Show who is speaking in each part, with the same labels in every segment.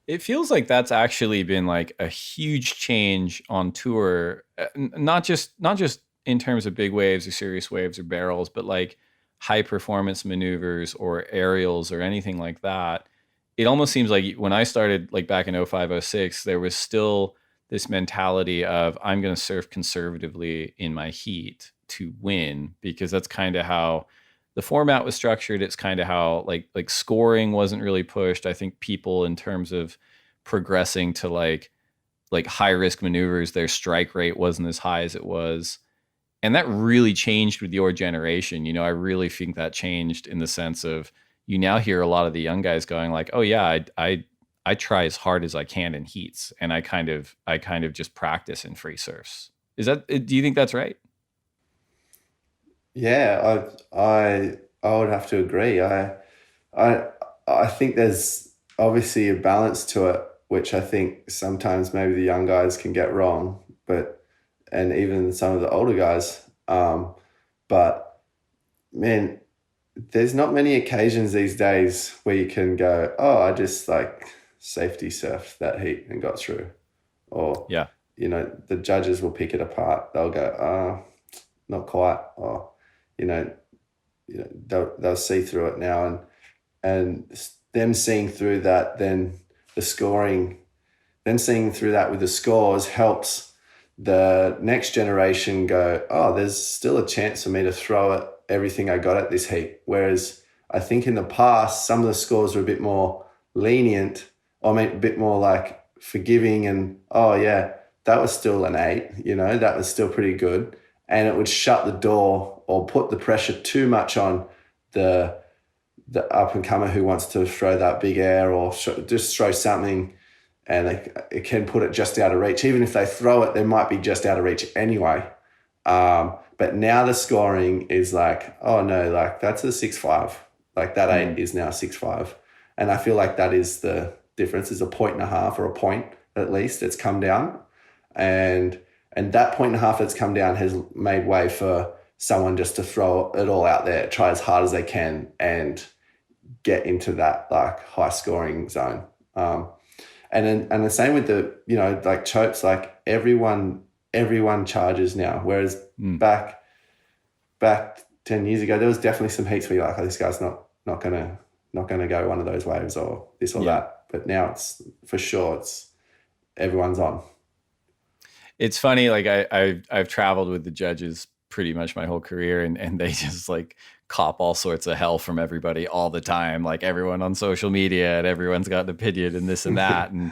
Speaker 1: It feels like that's actually been like a huge change on tour, not just in terms of big waves or serious waves or barrels, but like high performance maneuvers or aerials or anything like that. It almost seems like when I started like back in 05, 06, there was still this mentality of I'm going to surf conservatively in my heat to win because that's kind of how the format was structured. It's kind of how like scoring wasn't really pushed. I think people in terms of progressing to like high risk maneuvers, their strike rate wasn't as high as it was. And that really changed with your generation. You know, I really think that changed in the sense of you now hear a lot of the young guys going like, "Oh yeah, I try as hard as I can in heats, and I kind of just practice in free surfs." Is that? Do you think that's right?
Speaker 2: Yeah, I would have to agree. I I think there's obviously a balance to it, which I think sometimes maybe the young guys can get wrong, but and even some of the older guys. But man, there's not many occasions these days where you can go, oh, I just like safety surfed that heat and got through. Or,
Speaker 1: Yeah.
Speaker 2: the judges will pick it apart. They'll go, not quite. Or, you know, they'll see through it now. And them seeing through that, then the scoring, then seeing through that with the scores helps the next generation go, oh, there's still a chance for me to throw it everything I got at this heat. Whereas I think in the past, some of the scores were a bit more lenient, or maybe a bit more like forgiving and, oh, yeah, that was still an eight, that was still pretty good. And it would shut the door or put the pressure too much on the up and comer who wants to throw that big air or just throw something, and it can put it just out of reach. Even if they throw it, they might be just out of reach anyway. But now the scoring is like, oh no, like that's a 6.5. Like that eight
Speaker 1: Mm.
Speaker 2: is now 6.5. And I feel like that is the difference, is a point and a half or a point at least. It's come down. And that point and a half that's come down has made way for someone just to throw it all out there, try as hard as they can, and get into that like high scoring zone. And the same with the like chokes, like everyone charges now, whereas
Speaker 1: Mm.
Speaker 2: back 10 years ago there was definitely some heats where you're like, oh, this guy's not gonna go one of those waves or this or
Speaker 1: Yeah.
Speaker 2: that. But now it's for sure it's everyone's on.
Speaker 1: It's funny, like I've traveled with the judges pretty much my whole career, and they just like cop all sorts of hell from everybody all the time. Like everyone on social media, and everyone's got an opinion and this and that. And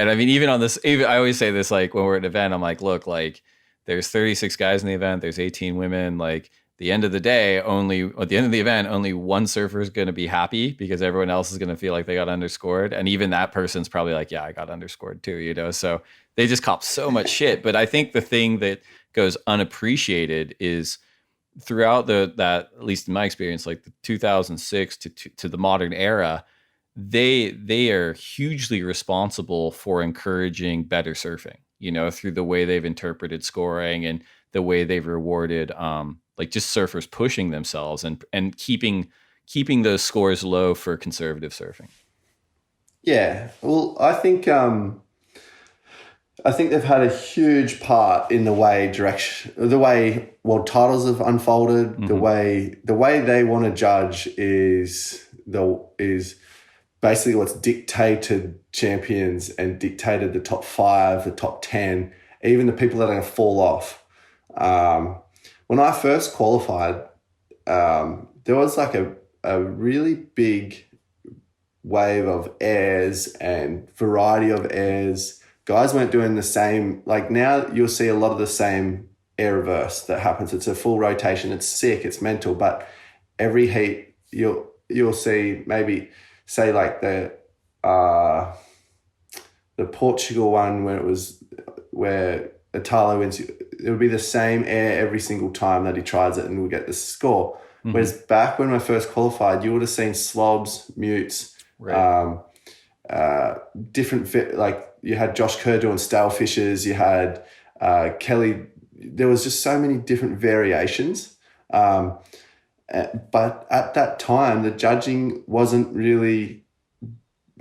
Speaker 1: I mean, even on this, even I always say this, like when we're at an event, I'm like, look, like there's 36 guys in the event, there's 18 women. Like the end of the day, only at the end of the event, only one surfer is going to be happy because everyone else is going to feel like they got underscored, and even that person's probably like, yeah, I got underscored too, you know. So they just cop so much shit. But I think the thing that goes unappreciated is throughout that, at least in my experience, like the 2006 to the modern era, they are hugely responsible for encouraging better surfing, you know, through the way they've interpreted scoring and the way they've rewarded like just surfers pushing themselves and keeping those scores low for conservative surfing.
Speaker 2: Yeah, well, I think they've had a huge part in the way world titles have unfolded. The
Speaker 1: Mm-hmm.
Speaker 2: way they want to judge is basically what's dictated champions and dictated the top five, the top 10, even the people that are going to fall off. When I first qualified, there was like a really big wave of airs and variety of airs. Guys weren't doing the same. Like now you'll see a lot of the same air reverse that happens. It's a full rotation. It's sick. It's mental. But every heat you'll see maybe say like the Portugal one where Italo wins. It would be the same air every single time that he tries it and we'll get the score.
Speaker 1: Mm-hmm.
Speaker 2: Whereas back when I first qualified, you would have seen slobs, mutes,
Speaker 1: Right.
Speaker 2: um, like you had Josh Kerr doing stale fishes, you had Kelly. There was just so many different variations. But at that time, the judging wasn't really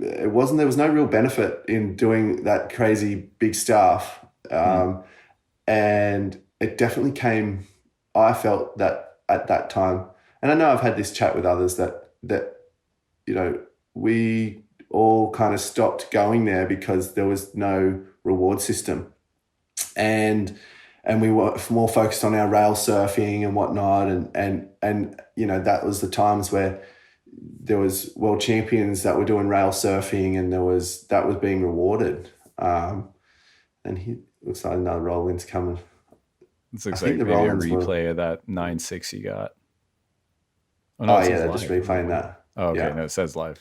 Speaker 2: there was no real benefit in doing that crazy big stuff. And it definitely came, I felt that at that time, and I know I've had this chat with others that, you know, we all kind of stopped going there because there was no reward system. And we were more focused on our rail surfing and whatnot. And you know, that was the times where there was world champions that were doing rail surfing, and that was being rewarded. And he looks like another roll-in's coming.
Speaker 1: This looks like maybe a replay of that 9.6 you got.
Speaker 2: Oh, no, yeah, they're just replaying that.
Speaker 1: Oh, okay.
Speaker 2: Yeah.
Speaker 1: No, it says live.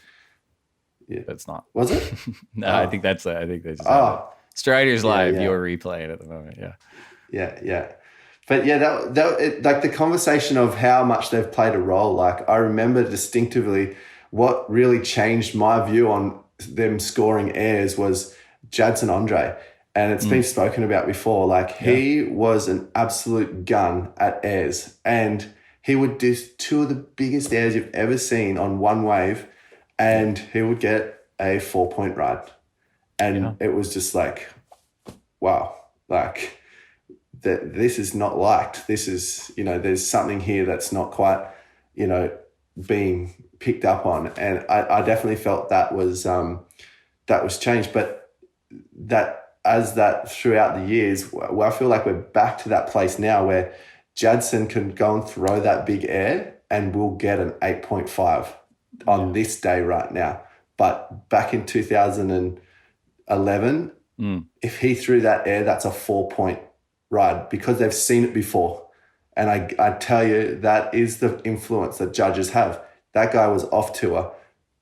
Speaker 2: Yeah.
Speaker 1: But it's not.
Speaker 2: Was it?
Speaker 1: No, I think they just have it. Strider's live. Yeah. You're replaying at the moment. Yeah.
Speaker 2: Yeah. But yeah, like the conversation of how much they've played a role. Like, I remember distinctively what really changed my view on them scoring airs was Jadson Andre. And it's been spoken about before. Like, he was an absolute gun at airs, and he would do two of the biggest airs you've ever seen on one wave, and he would get a 4-point ride. And it was just like, wow, like this is not liked. This is, you know, there's something here that's not quite, you know, being picked up on. And I definitely felt that was changed. But that throughout the years, well, I feel like we're back to that place now where Jadson can go and throw that big air and we'll get an 8.5 on this day right now. But back in 2011, if he threw that air, that's a 4-point ride because they've seen it before. And I tell you, that is the influence that judges have. That guy was off tour.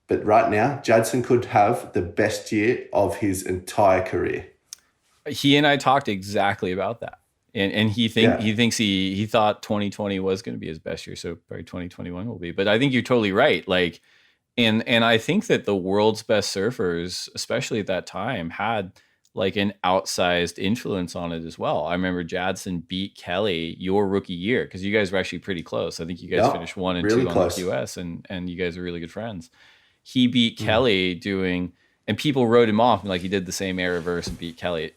Speaker 2: But right now, Jadson could have the best year of his entire career.
Speaker 1: He and I talked exactly about that. And he thought 2020 was going to be his best year. So probably 2021 will be. But I think you're totally right. Like, and I think that the world's best surfers, especially at that time, had like an outsized influence on it as well. I remember Jadson beat Kelly your rookie year because you guys were actually pretty close. I think you guys finished 1 and really 2 close on the QS, and you guys are really good friends. He beat Kelly doing, and people wrote him off, and like he did the same air reverse and beat Kelly.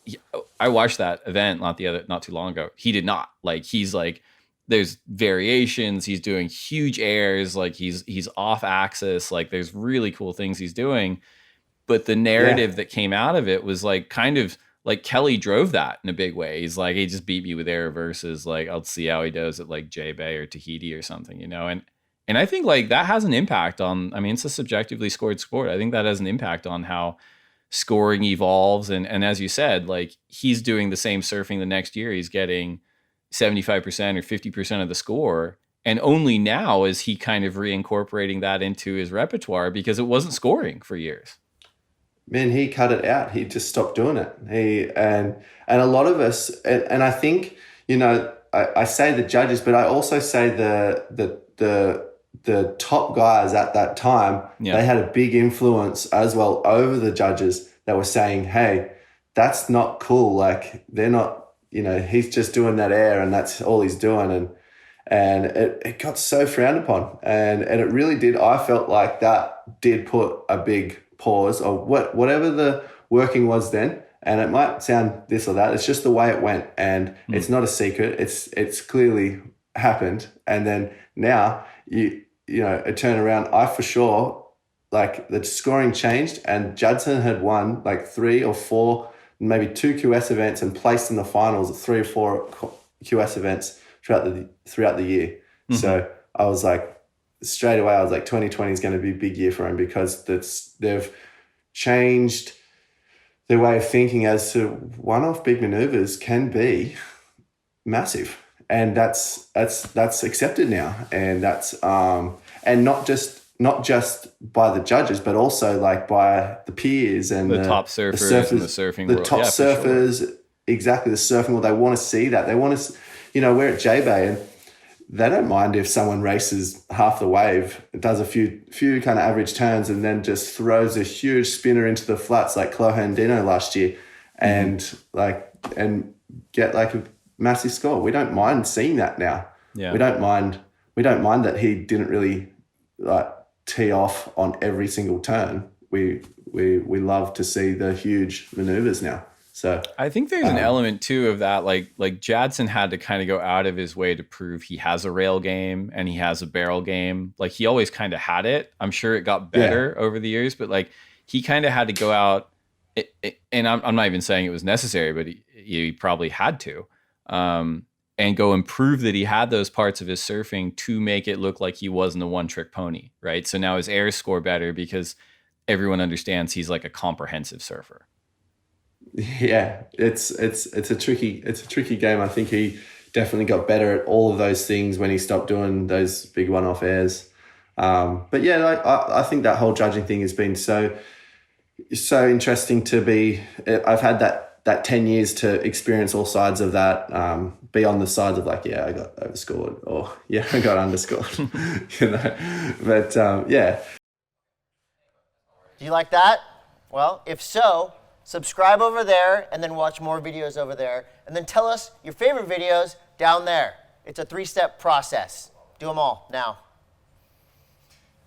Speaker 1: I watched that event not too long ago. He did not. Like, he's like, there's variations. He's doing huge airs. Like, he's off axis. Like, there's really cool things he's doing. But the narrative that came out of it was like kind of like Kelly drove that in a big way. He's like, he just beat me with air reverses. Like, I'll see how he does at like J Bay or Tahiti or something, you know? And I think like that has an impact on, I mean, it's a subjectively scored sport. I think that has an impact on how scoring evolves. And as you said, like, he's doing the same surfing the next year. He's getting 75% or 50% of the score. And only now is he kind of reincorporating that into his repertoire because it wasn't scoring for years.
Speaker 2: Man, he cut it out. He just stopped doing it. And a lot of us, and I think, you know, I say the judges, but I also say the top guys at that time, they had a big influence as well over the judges that were saying, hey, that's not cool. Like, they're not, you know, he's just doing that air and that's all he's doing. And it got so frowned upon. And it really did. I felt like that did put a big pause or whatever the working was then. And it might sound this or that. It's just the way it went. And it's not a secret. It's clearly happened. And then now you know, a turnaround. I for sure, like, the scoring changed and Jadson had won like 3 or 4, maybe 2 QS events and placed in the finals of 3 or 4 QS events throughout the year. So I was like, straight away, I was like, 2020 is going to be a big year for him because they've changed their way of thinking as to one-off big maneuvers can be massive. And that's accepted now. And that's and not just by the judges, but also like by the peers and
Speaker 1: the top surfers and the surfing world.
Speaker 2: The top surfers, exactly, the surfing world. They want to see that. They want to, you know, we're at J Bay and they don't mind if someone races half the wave, does a few kind of average turns, and then just throws a huge spinner into the flats like Chloe Handino last year, and get like a massive score. We don't mind seeing that now. Yeah. We don't mind that he didn't really like tee off on every single turn. We we love to see the huge maneuvers now. So
Speaker 1: I think there's an element too of that, like Jadson had to kind of go out of his way to prove he has a rail game and he has a barrel game. Like he always kind of had it. I'm sure it got better over the years, but like he kind of had to go out, and I'm not even saying it was necessary, but he probably had to, and go and prove that he had those parts of his surfing to make it look like he wasn't a one-trick pony, right? So now his airs score better because everyone understands he's like a comprehensive surfer.
Speaker 2: Yeah, it's a tricky game. I think he definitely got better at all of those things when he stopped doing those big one-off airs. But yeah, like I think that whole judging thing has been so interesting to be. I've had that 10 years to experience all sides of that. Be on the sides of like, yeah, I got overscored, or yeah, I got underscored. But yeah.
Speaker 3: Do you like that? Well, if so, subscribe over there and then watch more videos over there. And then tell us your favorite videos down there. It's a 3-step process. Do them all now.